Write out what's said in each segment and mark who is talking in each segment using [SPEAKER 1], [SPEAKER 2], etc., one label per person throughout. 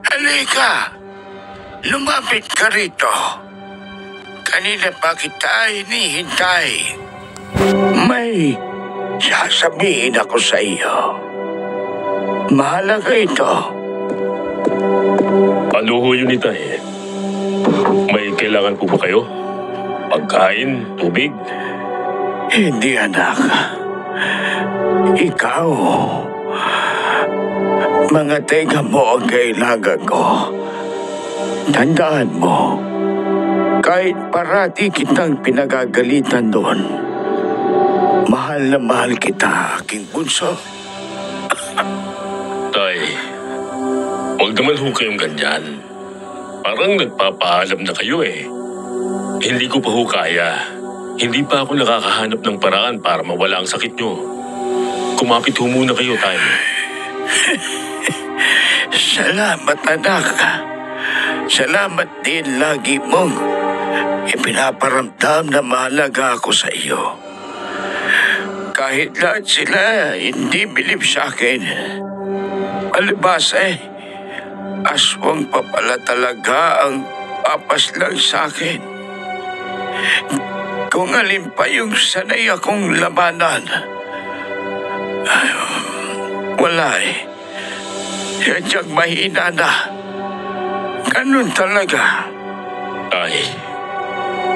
[SPEAKER 1] Halika! Lumapit ka rito. Kanina pa kita hinihintay. May sasabihin ako sa iyo. Mahalaga ito.
[SPEAKER 2] Ano ho yun, Itay? May kailangan po ba kayo? Pagkain? Tubig?
[SPEAKER 1] Hindi, anak. Ikaw. Mga tega mo ang kailangan ko. Tandaan mo, kahit parati kitang pinagagalitan doon, mahal na mahal kita, aking bunso.
[SPEAKER 2] Tay, huwag naman ho kayong ganyan. Parang nagpapaalam na kayo eh. Hindi ko pa ho kaya. Hindi pa ako nakakahanap ng paraan para mawala ang sakit nyo. Kumapit ho muna kayo, Tay.
[SPEAKER 1] Salamat, anak. Salamat din lagi mong ipinaparamdam na mahalaga ako sa iyo. Kahit lahat sila hindi bilib sa akin. Palibas aswang pa pala talaga ang papas lang sa akin. Kung alin pa yung sanay akong labanan. Wala Sadyang mahina na. Ganun talaga.
[SPEAKER 2] Tay,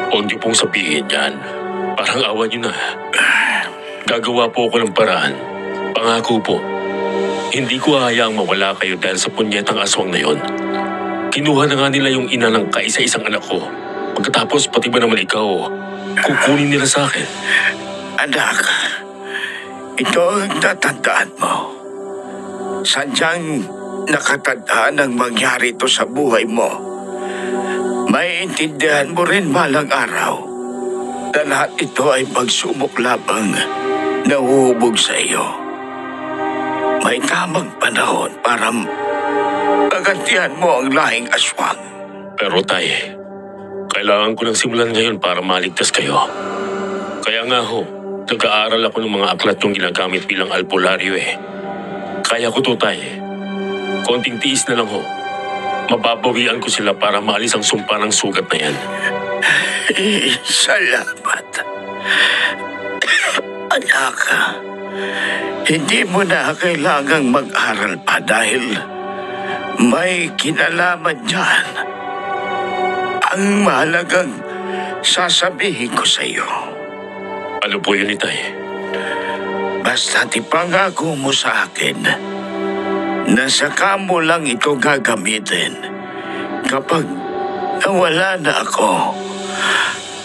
[SPEAKER 2] huwag niyo pong sabihin yan. Parang awa niyo na. Gagawa po ako ng paraan. Pangako po. Hindi ko hayaang mawala kayo dahil sa punyetang aswang na yon. Kinuha na nga nila yung ina ng kaisa-isang anak ko. Pagkatapos pati ba naman ikaw, kukunin nila sa akin.
[SPEAKER 1] Anak, ito ang tatandaan mo. Sadyang nakatandaan ang mangyari ito sa buhay mo. Maiintindihan mo rin balang araw na lahat ito ay pagsubok labang na huhubog sa iyo. May tamang panahon para magantihan mo ang lahing aswang.
[SPEAKER 2] Pero Tay, kailangan ko ng simulan ngayon para maligtas kayo. Kaya nga ho, nag-aaral ako ng mga aklat yung ginagamit bilang albularyo eh. Kaya ko to, Tay. Konting tiis na lang ho. Mababawian ko sila para maalis ang sumpa ng sugat na yan.
[SPEAKER 1] Salamat. Anak, hindi mo na kailangang mag-aral pa dahil may kinalaman dyan. Ang mahalagang sasabihin ko sa iyo.
[SPEAKER 2] Ano po yun, Itay?
[SPEAKER 1] Basta ipangako mo sa akin na saka mo lang ito gagamitin kapag nawala na ako.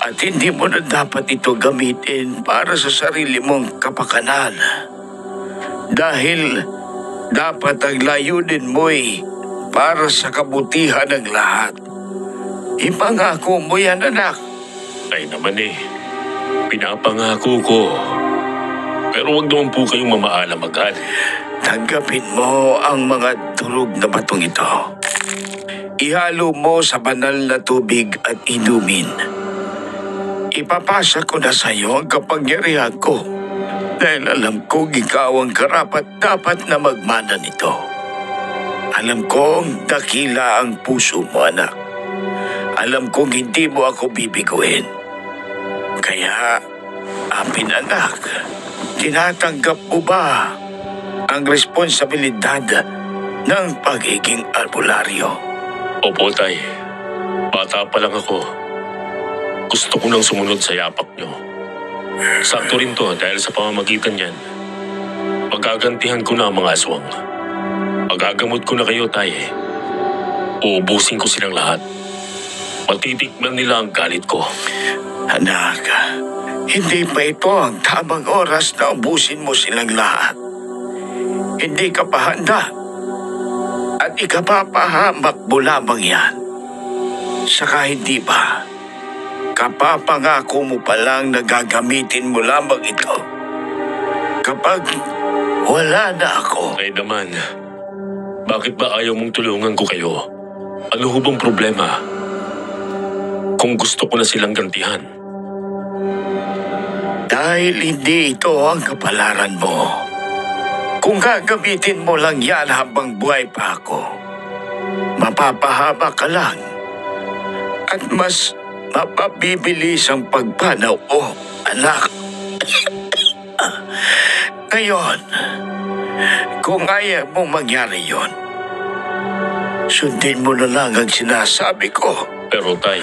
[SPEAKER 1] At hindi mo na dapat ito gamitin para sa sarili mong kapakanan. Dahil dapat ang layunin mo'y para sa kabutihan ng lahat. Ipangako mo yan, anak.
[SPEAKER 2] Ay naman pinapangako ko. Pero wag naman po kayong mamaalam agad.
[SPEAKER 1] Tanggapin mo ang mga durog na batong ito. Ihalo mo sa banal na tubig at inumin. Ipapasa ko na sa iyo ang kapangyarihan ko. Dahil alam kong ikaw ang karapat-dapat na magmana nito. Alam kong dakila ang puso mo, anak. Alam kong hindi mo ako bibiguin. Kaya, anak, tinatanggap mo ba ang responsibilidad ng pagiging albularyo?
[SPEAKER 2] Opo, Tay. Bata pa lang ako. Gusto ko nang sumunod sa yapak nyo. Sakto rin to dahil sa pamamagitan niyan, magagantihan ko na ang mga aswang. Magagamot ko na kayo, Tay. Uubusin ko silang lahat. Matitikman nila ang galit ko.
[SPEAKER 1] Anak, hindi pa ito ang tamang oras na ubusin mo silang lahat. Hindi ka pa handa. At ikapapahamak mo lamang yan. Saka hindi ba? Kapapangako mo pa lang na gagamitin mo lamang ito. Kapag wala na ako.
[SPEAKER 2] Ay naman, bakit ba ayaw mong tulungan ko kayo? Ano ho bang problema? Kung gusto ko na silang gantihan.
[SPEAKER 1] Dahil hindi ito ang kapalaran mo. Kung gagamitin mo lang yan habang buhay pa ako, mapapahaba ka lang at mas mapabibilis ang pagpanaw mo, anak. Ngayon, kung ayaw mong mangyari yon, sundin mo na lang ang sinasabi ko.
[SPEAKER 2] Pero tay,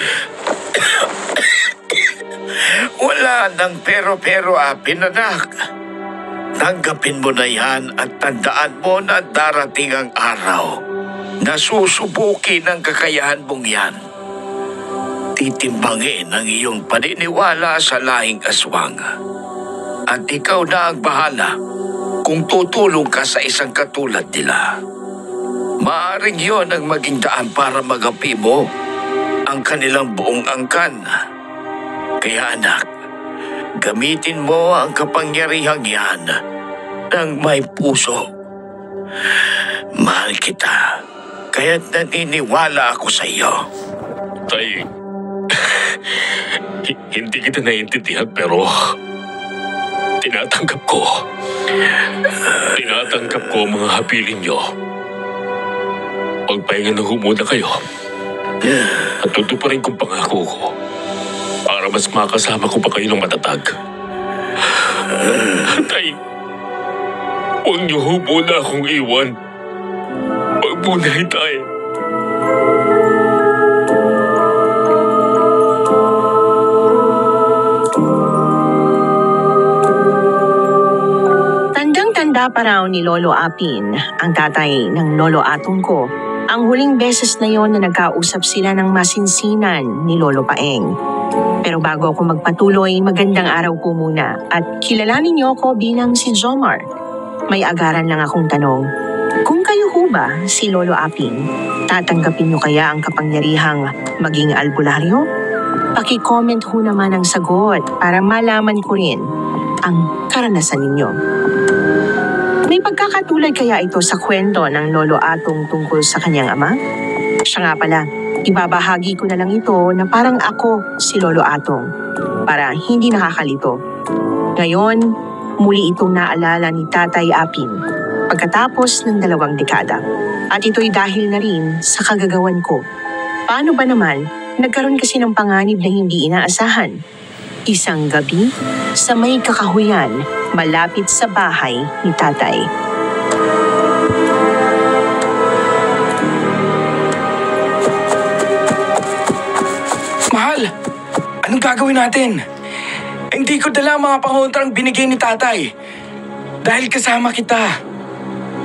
[SPEAKER 1] Wala nang pero-pero, Apin, anak. Tanggapin mo na yan at tandaan mo na darating ang araw na susubukin ang kakayahan mong yan. Titimbangin ang iyong paniniwala sa lahing aswang. At ikaw na ang bahala kung tutulong ka sa isang katulad nila. Maaring yon ang maging daan para magapi mo ang kanilang buong angkan. Kaya anak, gamitin mo ang kapangyarihang yan ng may puso. Mahal kita, kaya't naniniwala ako sa iyo.
[SPEAKER 2] tay, hindi kita naiintindihan pero tinatanggap ko. Tinatanggap ko ang mga habilin nyo. Magpahinga na muna kayo. At tutuparin kong pangako ko para mas makasama ko pa kayo ng matatag. Tay, huwag niyo muna akong iwan. Huwag muna tayo.
[SPEAKER 3] Tandang-tanda pa raw ni Lolo Apin, ang tatay ng Lolo Atong ko, ang huling beses na yon na nagkausap sila ng masinsinan ni Lolo Paeng. Pero bago ako magpatuloy, magandang araw po muna at kilalanin niyo ako bilang si Jomar. May agaran lang akong tanong. Kung kayo ho ba si Lolo Apin, tatanggapin niyo kaya ang kapangyarihang maging albularyo? Paki-comment ho naman ang sagot para malaman ko rin ang karanasan ninyo. May pagkakatulad kaya ito sa kwento ng Lolo Atong tungkol sa kanyang ama? Siya nga pala, ibabahagi ko na lang ito na parang ako si Lolo Atong para hindi nakakalito. Ngayon, muli itong naalala ni Tatay Apin pagkatapos ng 2 dekada. At ito'y dahil na rin sa kagagawan ko. Paano ba naman nagkaroon kasi ng panganib na hindi inaasahan? Isang gabi sa may kakahuyan malapit sa bahay ni Tatay.
[SPEAKER 4] Mahal, anong gagawin natin? Hindi ko dala ang mga pangontrang binigay ni Tatay. Dahil kasama kita.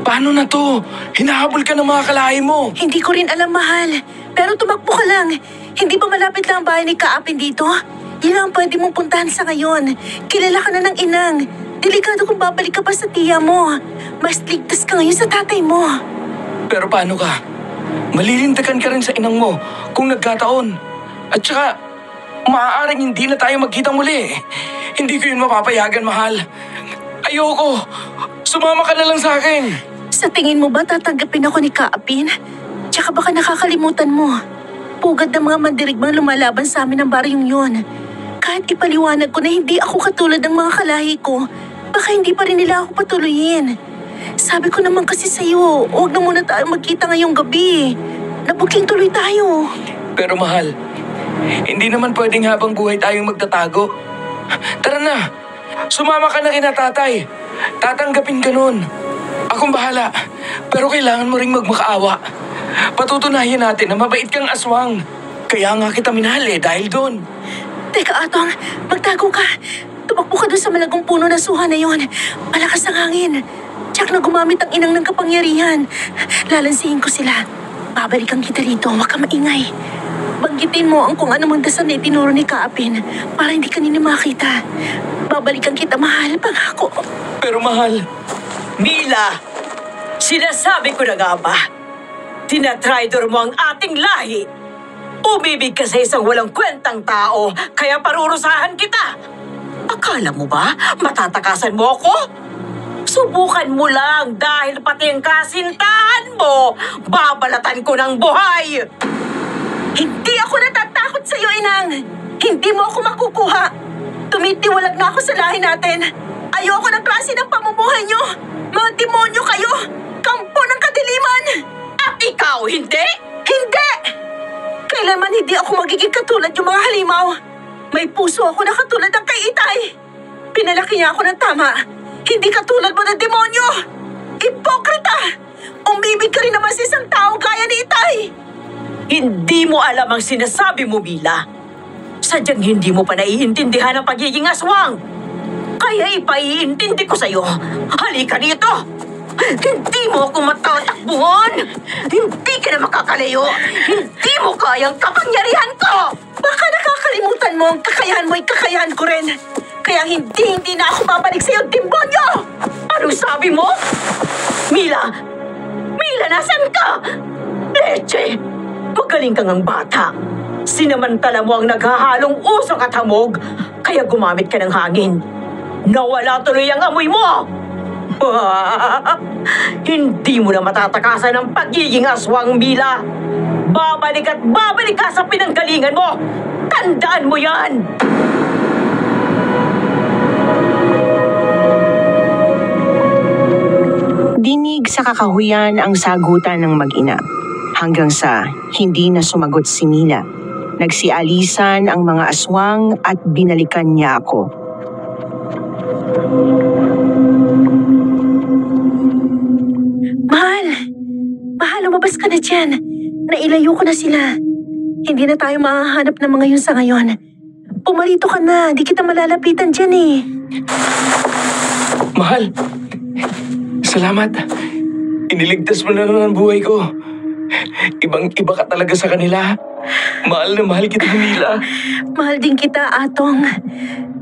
[SPEAKER 4] Paano na to? Hinahabol ka ng mga kalahi mo.
[SPEAKER 5] Hindi ko rin alam, mahal. Pero tumakbo ka lang. Hindi ba malapit lang ang bahay ni Kaapin dito? Yun ang pwede mong puntahan sa ngayon. Kilala ka na ng inang. Delikado kung babalik ka pa sa tiya mo. Mas ligtas ka ngayon sa tatay mo.
[SPEAKER 4] Pero paano ka? Malilintakan ka rin sa inang mo kung nagkataon. At saka, maaaring hindi na tayo magkita muli. Hindi ko yun mapapayagan, mahal. Ayoko. Sumama ka na lang sa akin.
[SPEAKER 5] Sa tingin mo ba tatanggapin ako ni Kaapin? Tsaka baka nakakalimutan mo. Pugad ng mga mandirigmang lumalaban sa amin ng baryong yun. Kahit ipaliwanag ko na hindi ako katulad ng mga kalahi ko, baka hindi pa rin nila ako patuloyin. Sabi ko naman kasi sa'yo, huwag na muna tayo magkita ngayong gabi. Nabuking tuloy tayo.
[SPEAKER 4] Pero mahal, hindi naman pwedeng habang buhay tayong magtatago. Tara na, sumama ka na kina Tatay. Tatanggapin ka nun. Akong bahala, pero kailangan mo ring magmakaawa. Patutunayan natin na mabait kang aswang. Kaya nga kita minahal dahil doon.
[SPEAKER 5] Teka, Atong, magtago ka. Tumakbo ka doon sa malagong puno na suha na yon. Malakas ang hangin. Tsak na gumamit ang inang ng kapangyarihan. Lalansihin ko sila. Babalikan kita rito, huwag ka maingay. Banggitin mo ang kung anumang dasal na itinuro ni Kaapin para hindi ka nila makita. Babalikan kita, mahal, pangako.
[SPEAKER 4] Pero mahal,
[SPEAKER 6] Mila, sinasabi ko na nga ba? Tinatridor mo ang ating lahi. Umibig ka sa isang walang kwentang tao, kaya parurusahan kita. Akala mo ba matatakasan mo ako? Subukan mo lang dahil pati ang kasintahan mo, babalatan ko ng buhay.
[SPEAKER 5] Hindi ako natatakot sa'yo, Inang. Hindi mo ako makukuha. Tumitiwalag na ako sa lahi natin. Ayoko ng klase ng pamumuhay nyo. Mga demonyo kayo. Kampo ng kadiliman.
[SPEAKER 6] At ikaw hindi?
[SPEAKER 5] Hindi! Kailanman hindi ako magiging katulad yung mga halimaw. May puso ako na katulad ng kay Itay. Pinalaki niya ako ng tama. Hindi katulad mo ng demonyo. Ipokrita! Umibig ka rin naman sa isang tao gaya ni Itay.
[SPEAKER 6] Hindi mo alam ang sinasabi mo, Mila. Sadyang hindi mo pa naiintindihan ang pagiging aswang. Kaya ipaiintindi ko sa'yo. Halika dito! Hindi mo ako matatakbuhan! Hindi ka na makakalayo! Hindi mo kayang kapangyarihan ko!
[SPEAKER 5] Baka nakakalimutan mo ang kakayahan mo ay kakayahan ko rin. Kaya hindi na ako babalik sa'yo, demonyo!
[SPEAKER 6] Anong sabi mo? Mila! Mila, nasan ka? Leche! Magaling kang ang bata. Sinamantala mo ang naghahalong usok at hamog, kaya gumamit ka ng hangin. Nawala tuloy ang amoy mo! Hindi mo na matatakasan ang pagiging aswang, Mila. Babalik at babalik ka sa pinanggalingan mo. Tandaan mo yan!
[SPEAKER 3] Dinig sa kakahuyan ang sagutan ng mag-ina. Hanggang sa hindi na sumagot si Mila. Nagsialisan ang mga aswang at binalikan niya ako.
[SPEAKER 5] Mahal! Mahal, lumabas ka na dyan. Nailayo ko na sila. Hindi na tayo mahahanap ng mga yun sa ngayon. Pumarito ka na, di kita malalapitan dyan eh.
[SPEAKER 4] Mahal, salamat. Iniligtas mo na ang buhay ko. Ibang-iba ka talaga sa kanila. Mahal na mahal kita, Mila.
[SPEAKER 5] Mahal din kita, Atong.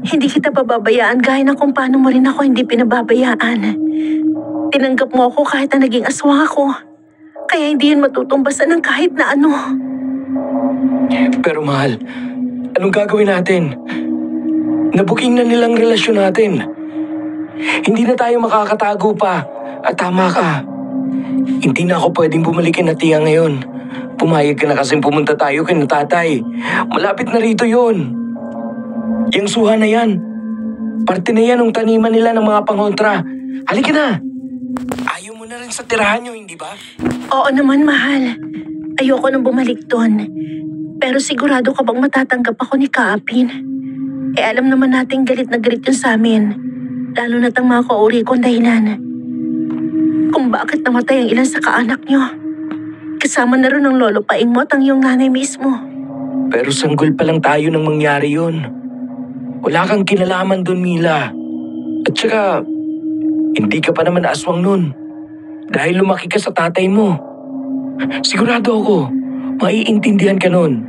[SPEAKER 5] Hindi kita pababayaan gaya na kung paano mo rin ako hindi pinababayaan. Tinanggap mo ako kahit na naging aswang ako. Kaya hindi yun matutumbasan ng kahit na ano.
[SPEAKER 4] Pero mahal, anong gagawin natin? Nabuking na nilang relasyon natin. Hindi na tayo makakatago pa. At tama ka. Hindi na ako pwedeng bumalik kay Tiya ngayon. Pumayag ka na kasing pumunta tayo kay tatay. Malapit na rito yon. Yung suha na yan. Parte na yan ng taniman nila ng mga pangontra. Halika na. Ayaw mo na rin sa tirahan nyo, hindi ba?
[SPEAKER 5] Oo naman, mahal. Ayoko nang bumalik doon. Pero sigurado ka bang matatanggap ako ni Kaapin? Eh alam naman natin galit na galit yun sa amin. Lalo na't ang mga kauri kong dahilan. Kung bakit namatay ang ilan sa kaanak nyo. Kasama na rin ang lolo paing mo at ang iyong nanay mismo.
[SPEAKER 4] Pero sanggol pa lang tayo nang mangyari yun. Wala kang kinalaman doon, Mila. At saka, hindi ka pa naman aswang nun. Dahil lumaki ka sa tatay mo. Sigurado ako, maiintindihan ka nun.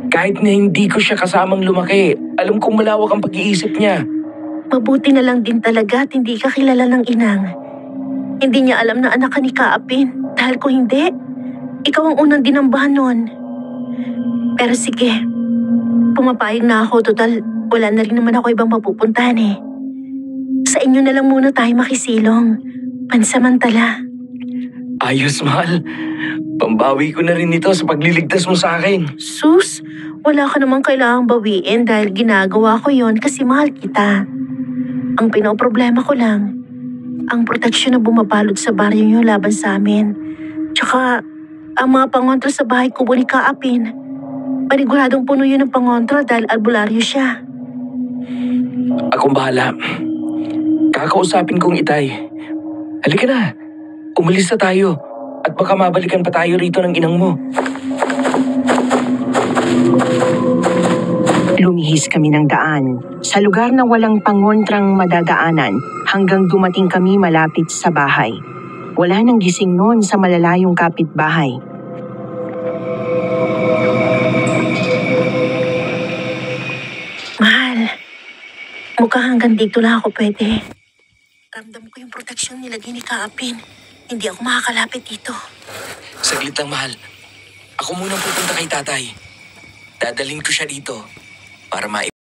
[SPEAKER 4] Kahit na hindi ko siya kasamang lumaki, alam kong malawak ang pag-iisip niya.
[SPEAKER 5] Mabuti na lang din talaga at hindi ka kilala ng inang. Hindi niya alam na anak ka ni Kaapin. Dahil kung hindi, ikaw ang unang dinambahan nun. Pero sige, pumapayag na ako. Total, wala na rin naman ako ibang mapupuntahan eh. Sa inyo na lang muna tayo makisilong. Pansamantala.
[SPEAKER 4] Ayos, mahal. Pambawi ko na rin ito sa pagliligtas mo sa akin.
[SPEAKER 5] Sus, wala ka namang kailangang bawiin dahil ginagawa ko yon kasi mahal kita. Ang pinoproblema ko lang, ang proteksyon na bumabalot sa baryo niyo laban sa amin. Tsaka, ang mga pangontra sa bahay kubo ni Kaapin. Paniguradong puno yun ng pangontra dahil albularyo siya.
[SPEAKER 4] Akong bahala. Kakausapin kong Itay. Halika na. Umalis na tayo. At baka mabalikan pa tayo rito ng inang mo.
[SPEAKER 3] Lumihis kami ng daan sa lugar na walang pangontrang madadaanan hanggang dumating kami malapit sa bahay. Wala nang gising noon sa malalayong kapitbahay.
[SPEAKER 5] Mahal, mukhang hanggang dito lang ako pwede. Ramdam ko yung proteksyon nilagay ni Kaapin. Hindi ako makakalapit dito.
[SPEAKER 4] Saglit lang, mahal. Ako munang pupunta kay tatay. Dadalhin ko siya dito para